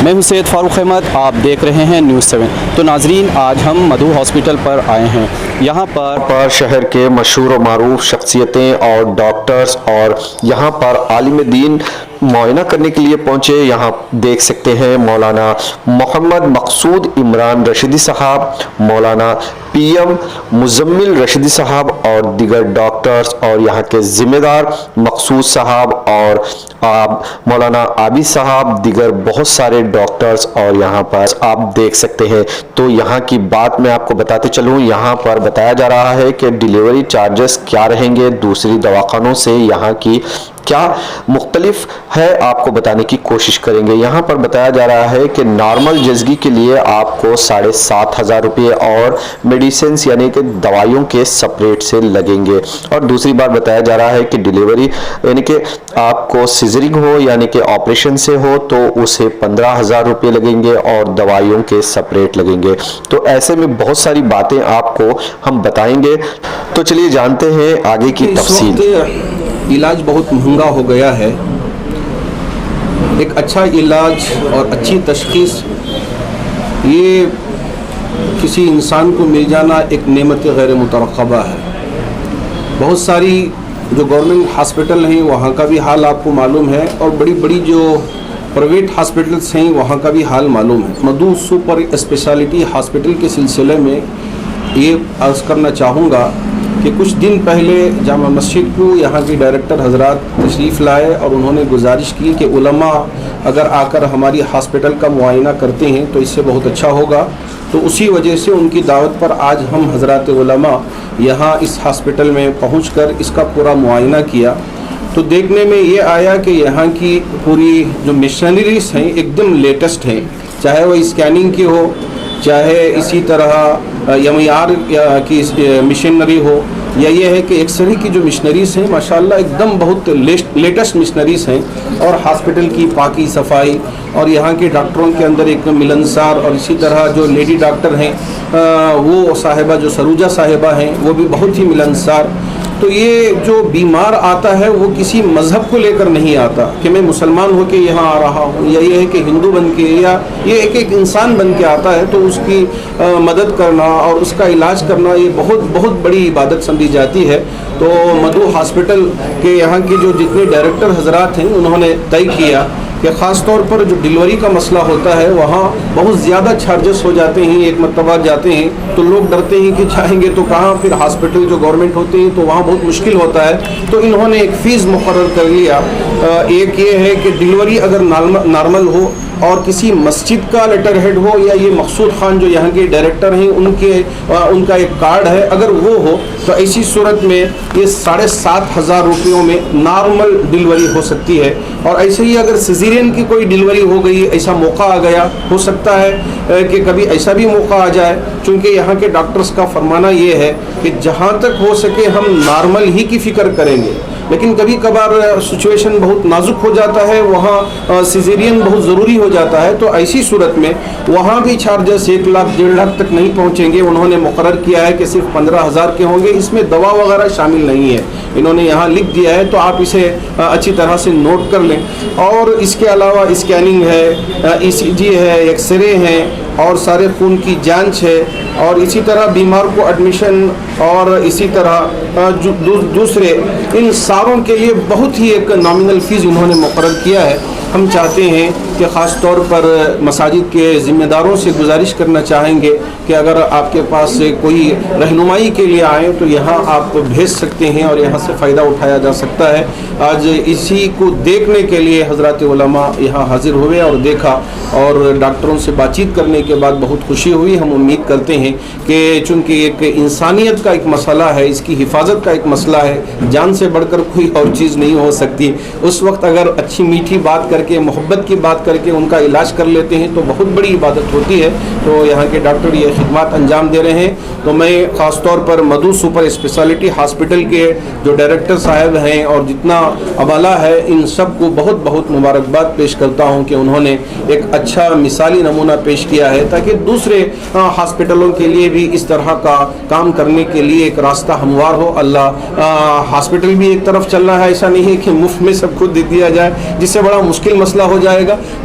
میں ہوں سید فاروق احمد، آپ دیکھ رہے ہیں نیوز 7۔ تو ناظرین، آج ہم مدھو ہاسپٹل پر آئے ہیں۔ یہاں پر شہر کے مشہور و معروف شخصیتیں اور ڈاکٹرز اور یہاں پر عالم دین معائنہ کرنے کے لیے پہنچے۔ یہاں دیکھ سکتے ہیں مولانا محمد مقصود عمران رشیدی صاحب، مولانا پی ایم مزمل رشیدی صاحب اور دیگر ڈاکٹرز اور یہاں کے ذمہ دار مقصود صاحب اور مولانا عابد صاحب، دیگر بہت سارے ڈاکٹرز اور یہاں پر آپ دیکھ سکتے ہیں۔ تو یہاں کی بات میں آپ کو بتاتے چلوں، یہاں پر بتایا جا رہا ہے کہ ڈیلیوری چارجز کیا رہیں گے، دوسری دواخانوں سے یہاں کی کیا مختلف ہے، آپ کو بتانے کی کوشش کریں گے۔ یہاں پر بتایا جا رہا ہے کہ نارمل جزگی کے لیے آپ کو 7,500 روپے اور میڈیسنز یعنی کہ دوائیوں کے سپریٹ سے لگیں گے۔ اور دوسری بات بتایا جا رہا ہے کہ ڈیلیوری یعنی کہ آپ کو سیزرنگ ہو یعنی کہ آپریشن سے ہو تو اسے 15,000 روپے لگیں گے اور دوائیوں کے سپریٹ لگیں گے۔ تو ایسے میں بہت ساری باتیں آپ کو ہم بتائیں گے، تو چلیے جانتے ہیں آگے کی تفصیل۔ علاج بہت مہنگا ہو گیا ہے۔ ایک اچھا علاج اور اچھی تشخیص یہ کسی انسان کو مل جانا ایک نعمت غیر مترقبہ ہے۔ بہت ساری جو گورنمنٹ ہاسپٹل ہیں وہاں کا بھی حال آپ کو معلوم ہے، اور بڑی بڑی جو پرائیویٹ ہاسپٹلس ہیں وہاں کا بھی حال معلوم ہے۔ مدھو سپر اسپیشلٹی ہاسپٹل کے سلسلے میں یہ عرض کرنا چاہوں گا کہ کچھ دن پہلے جامع مسجد کو یہاں کے ڈائریکٹر حضرات تشریف لائے اور انہوں نے گزارش کی کہ علماء اگر آ کر ہماری ہاسپٹل کا معائنہ کرتے ہیں تو اس سے بہت اچھا ہوگا۔ تو اسی وجہ سے ان کی دعوت پر آج ہم حضرات علماء یہاں اس ہاسپٹل میں پہنچ کر اس کا پورا معائنہ کیا۔ تو دیکھنے میں یہ آیا کہ یہاں کی پوری جو مشینریز ہیں ایک دم لیٹسٹ ہیں، چاہے وہ اسکیننگ کی ہو، چاہے اسی طرح MRI کی مشینری ہو، یا یہ ہے کہ ایکس رے کی جو مشنریز ہیں ماشاءاللہ ایک دم بہت لیٹسٹ مشنریز ہیں، اور ہاسپٹل کی پاکی صفائی اور یہاں کے ڈاکٹروں کے اندر ایک ملنسار، اور اسی طرح جو لیڈی ڈاکٹر ہیں وہ صاحبہ جو سروجہ صاحبہ ہیں وہ بھی بہت ہی ملنسار۔ تو یہ جو بیمار آتا ہے وہ کسی مذہب کو لے کر نہیں آتا کہ میں مسلمان ہو کے یہاں آ رہا ہوں، یا یہ ہے کہ ہندو بن کے، یا یہ ایک انسان بن کے آتا ہے تو اس کی مدد کرنا اور اس کا علاج کرنا یہ بہت بہت بڑی عبادت سمجھی جاتی ہے۔ تو مدھو ہاسپٹل کے یہاں کے جو جتنے ڈائریکٹر حضرات ہیں انہوں نے طے کیا کہ خاص طور پر جو ڈیلیوری کا مسئلہ ہوتا ہے وہاں بہت زیادہ چارجز ہو جاتے ہیں۔ ایک مرتبہ جاتے ہیں تو لوگ ڈرتے ہیں کہ جائیں گے تو کہاں، پھر ہاسپٹل جو گورنمنٹ ہوتے ہیں تو وہاں بہت مشکل ہوتا ہے۔ تو انہوں نے ایک فیس مقرر کر لیا۔ ایک یہ ہے کہ ڈیلیوری اگر نارمل ہو اور کسی مسجد کا لیٹر ہیڈ ہو، یا یہ مقصود خان جو یہاں کے ڈائریکٹر ہیں ان کا ایک کارڈ ہے، اگر وہ ہو تو ایسی صورت میں یہ 7,500 روپیوں میں نارمل ڈیلیوری ہو سکتی ہے۔ اور ایسے ہی اگر سیزرین کی کوئی ڈیلیوری ہو گئی، ایسا موقع آ گیا، ہو سکتا ہے کہ کبھی ایسا بھی موقع آ جائے، چونکہ یہاں کے ڈاکٹرز کا فرمانا یہ ہے کہ جہاں تک ہو سکے ہم نارمل ہی کی فکر کریں گے، لیکن کبھی کبھار سچویشن بہت نازک ہو جاتا ہے، وہاں سیزرین بہت ضروری ہو جاتا ہے، تو ایسی صورت میں وہاں بھی چارجز 1 لاکھ 1.5 لاکھ تک نہیں پہنچیں گے۔ انہوں نے مقرر کیا ہے کہ صرف 15,000 کے ہوں گے، اس میں دوا وغیرہ شامل نہیں ہے، انہوں نے یہاں لکھ دیا ہے، تو آپ اسے اچھی طرح سے نوٹ کر لیں۔ اور اس کے علاوہ اسکیننگ ہے، ECG ہے، ایکس رے ہیں، اور سارے خون کی جانچ ہے، اور اسی طرح بیمار کو ایڈمیشن، اور اسی طرح دوسرے ان ساروں کے لیے بہت ہی ایک نامنل فیس انہوں نے مقرر کیا ہے۔ ہم چاہتے ہیں کہ خاص طور پر مساجد کے ذمہ داروں سے گزارش کرنا چاہیں گے کہ اگر آپ کے پاس سے کوئی رہنمائی کے لیے آئیں تو یہاں آپ بھیج سکتے ہیں اور یہاں سے فائدہ اٹھایا جا سکتا ہے۔ آج اسی کو دیکھنے کے لیے حضرات علماء یہاں حاضر ہوئے اور دیکھا، اور ڈاکٹروں سے بات چیت کرنے کے بعد بہت خوشی ہوئی۔ ہم امید کرتے ہیں کہ چونکہ ایک انسانیت کا ایک مسئلہ ہے، اس کی حفاظت کا ایک مسئلہ ہے، جان سے بڑھ کر کوئی اور چیز نہیں ہو سکتی، اس وقت اگر اچھی میٹھی بات کر کے، محبت کی بات کر کے ان کا علاج کر لیتے ہیں تو بہت بڑی عبادت ہوتی ہے۔ تو یہاں کے ڈاکٹر یہ خدمات انجام دے رہے ہیں، تو میں خاص طور پر مدھو سپر اسپیشلٹی ہاسپٹل کے جو ڈائریکٹر صاحب ہیں اور جتنا عملہ ہے ان سب کو بہت بہت مبارکباد پیش کرتا ہوں کہ انہوں نے ایک اچھا مثالی نمونہ پیش کیا ہے، تاکہ دوسرے ہاسپٹلوں کے لیے بھی اس طرح کا کام کرنے کے لیے ایک راستہ ہموار ہو۔ اللہ ہاسپٹل بھی ایک طرف چل رہا ہے، ایسا نہیں ہے کہ مفت میں سب کو دے دیا جائے، جس سے بڑا مشکل مسئلہ ہو جائے گا۔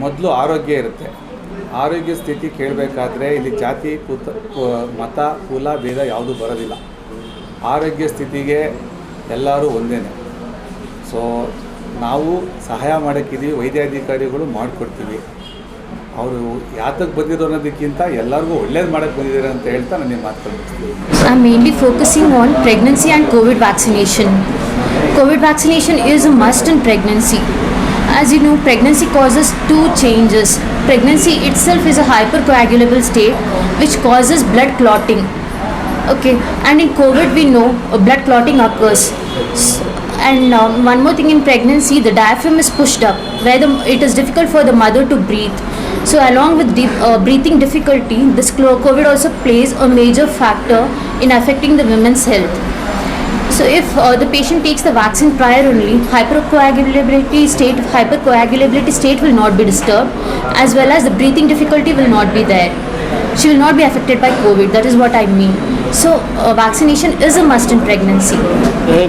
ಮೊದಲು ಆರೋಗ್ಯ ಇರುತ್ತೆ. ಆರೋಗ್ಯ ಸ್ಥಿತಿ ಕೇಳಬೇಕಾದ್ರೆ ಇಲ್ಲಿ ಜಾತಿ ಮತ ಕುಲ ಭೇದ ಯಾವುದೂ ಬರೋದಿಲ್ಲ. ಆರೋಗ್ಯ ಸ್ಥಿತಿಗೆ ಎಲ್ಲರೂ ಒಂದೇ. ಸೊ ನಾವು ಸಹಾಯ ಮಾಡೋಕ್ಕಿದ್ದೀವಿ, ವೈದ್ಯಾಧಿಕಾರಿಗಳು ಮಾಡಿಕೊಡ್ತೀವಿ. ಅವರು ಯಾತಕ್ಕೆ ಬಂದಿರೋ ಅನ್ನೋದಕ್ಕಿಂತ ಎಲ್ಲರಿಗೂ ಒಳ್ಳೇದು ಮಾಡೋಕ್ಕೆ ಬಂದಿದ್ದಾರೆ ಅಂತ ಹೇಳ್ತಾ ನನಗೆ ಮಾತನಾಡ್ತೀನಿ. I am mainly focusing on pregnancy and COVID vaccination. COVID vaccination is a must in pregnancy. As you know, pregnancy causes two changes. Pregnancy itself is a hypercoagulable state which causes blood clotting. Okay, and in COVID we know blood clotting occurs. And one more thing, in pregnancy the diaphragm is pushed up where it is difficult for the mother to breathe. So along with breathing difficulty, this COVID also plays a major factor in affecting the women's health. So if the patient takes the vaccine prior only, hypercoagulability state will not be disturbed, as well as the breathing difficulty will not be there. She will not be affected by COVID. That is what I mean. So vaccination is a must in pregnancy.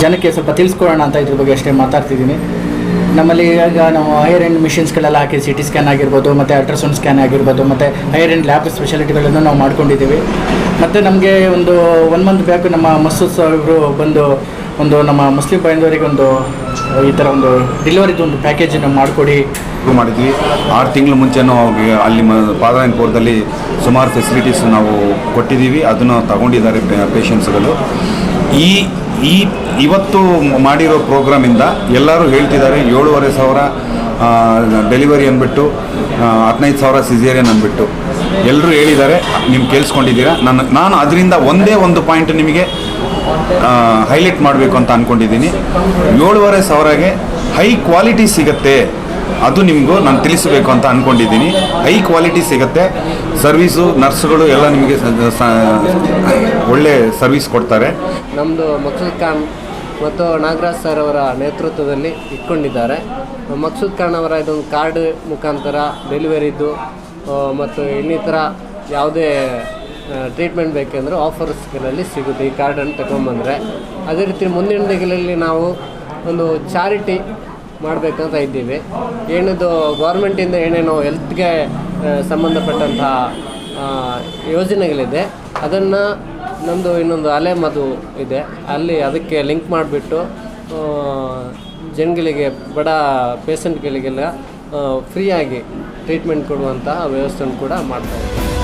ಜನಕ್ಕೆ ಸ್ವಲ್ಪ ತಿಳಿಸ್ಕೊಡೋಣ ಅಂತ ಇದ್ರ ಬಗ್ಗೆ ಅಷ್ಟೇ ಮಾತಾಡ್ತಿದ್ದೀನಿ। ನಮ್ಮಲ್ಲಿ ಈಗ ನಾವು ಹೈಯರ್ ಎಂಡ್ ಮಿಷಿನ್ಸ್ಗಳೆಲ್ಲ ಹಾಕಿ CT ಸ್ಕ್ಯಾನ್ ಆಗಿರ್ಬೋದು ಮತ್ತು ಅಲ್ಟ್ರಾಸೌಂಡ್ ಸ್ಕ್ಯಾನ್ ಆಗಿರ್ಬೋದು ಮತ್ತು ಹೈಯರ್ ಎಂಡ್ ಲ್ಯಾಬ್ ಸ್ಪೆಷಾಲಿಟಿಗಳನ್ನು ನಾವು ಮಾಡ್ಕೊಂಡಿದ್ದೀವಿ। ಮತ್ತು ನಮಗೆ ಒಂದು 1 ಮಂತ್ ಬ್ಯಾಕ್ ನಮ್ಮ ಮಸೂದ್ ಸಾಹೇಬರು ಬಂದು ಒಂದು ನಮ್ಮ ಮುಸ್ಲಿಂ ಬಾಂಧವರಿಗೆ ಒಂದು ಈ ಥರ ಒಂದು ಡೆಲಿವರಿದು ಒಂದು ಪ್ಯಾಕೇಜನ್ನು ಮಾಡಿಕೊಡಿ ಮಾಡಿದ್ವಿ। 6 ತಿಂಗಳ ಮುಂಚೆನೂ ಅಲ್ಲಿ ಪಾದರಾಯನಪುರದಲ್ಲಿ ಸುಮಾರು ಫೆಸಿಲಿಟೀಸ್ ನಾವು ಕೊಟ್ಟಿದ್ದೀವಿ, ಅದನ್ನು ತಗೊಂಡಿದ್ದಾರೆ ಪೇಷಂಟ್ಸ್ಗಳು। ಇವತ್ತು ಮಾಡಿರೋ ಪ್ರೋಗ್ರಾಮಿಂದ ಎಲ್ಲರೂ ಹೇಳ್ತಿದ್ದಾರೆ 7,500 ಡೆಲಿವರಿ ಅಂದ್ಬಿಟ್ಟು 15,000 ಸಿಸೇರಿಯನ್ ಅಂದ್ಬಿಟ್ಟು ಎಲ್ಲರೂ ಹೇಳಿದ್ದಾರೆ, ನೀವು ಕೇಳಿಸ್ಕೊಂಡಿದ್ದೀರಾ। ನಾನು ಅದರಿಂದ ಒಂದೇ ಒಂದು ಪಾಯಿಂಟ್ ನಿಮಗೆ ಹೈಲೈಟ್ ಮಾಡಬೇಕು ಅಂತ ಅಂದ್ಕೊಂಡಿದ್ದೀನಿ। 7,500ಗೆ ಹೈ ಕ್ವಾಲಿಟಿ ಸಿಗುತ್ತೆ, ಅದು ನಿಮಗೂ ನಾನು ತಿಳಿಸಬೇಕು ಅಂತ ಅಂದ್ಕೊಂಡಿದ್ದೀನಿ। ಹೈ ಕ್ವಾಲಿಟಿ ಸಿಗುತ್ತೆ, ಸರ್ವೀಸು ನರ್ಸ್ಗಳು ಎಲ್ಲ ನಿಮಗೆ ಒಳ್ಳೆ ಸರ್ವಿಸ್ ಕೊಡ್ತಾರೆ। ನಮ್ಮದು ಮಕ್ಸೂದ್ ಖಾನ್ ಮತ್ತು ನಾಗರಾಜ್ ಸರ್ ಅವರ ನೇತೃತ್ವದಲ್ಲಿ ಇಟ್ಕೊಂಡಿದ್ದಾರೆ। ಮಕ್ಸೂದ್ ಖಾನ್ ಅವರ ಇದೊಂದು ಕಾರ್ಡ್ ಮುಖಾಂತರ ಡೆಲಿವರಿದ್ದು ಮತ್ತು ಇನ್ನಿತರ ಯಾವುದೇ ಟ್ರೀಟ್ಮೆಂಟ್ ಬೇಕೆಂದರೆ ಆಫರ್ಸ್ಗಳಲ್ಲಿ ಸಿಗುತ್ತೆ ಈ ಕಾರ್ಡನ್ನು ತಗೊಂಬಂದರೆ। ಅದೇ ರೀತಿ ಮುಂದಿನ ದಿನಗಳಲ್ಲಿ ನಾವು ಒಂದು ಚಾರಿಟಿ ಮಾಡಬೇಕಂತ ಇದ್ದೀವಿ। ಏನಿದು ಗೌರ್ಮೆಂಟಿಂದ ಏನೇನೋ ಹೆಲ್ತ್ಗೆ ಸಂಬಂಧಪಟ್ಟಂಥ ಯೋಜನೆಗಳಿದೆ, ಅದನ್ನು ನಮ್ಮದು ಇನ್ನೊಂದು ಅಲೆ ಮಧು ಇದೆ, ಅಲ್ಲಿ ಅದಕ್ಕೆ ಲಿಂಕ್ ಮಾಡಿಬಿಟ್ಟು ಜನಗಳಿಗೆ ಬಡ ಪೇಷಂಟ್ಗಳಿಗೆಲ್ಲ ಫ್ರೀಯಾಗಿ ಟ್ರೀಟ್ಮೆಂಟ್ ಕೊಡುವಂತಹ ವ್ಯವಸ್ಥೆಯನ್ನು ಕೂಡ ಮಾಡ್ತಾಯಿದ್ದೀವಿ।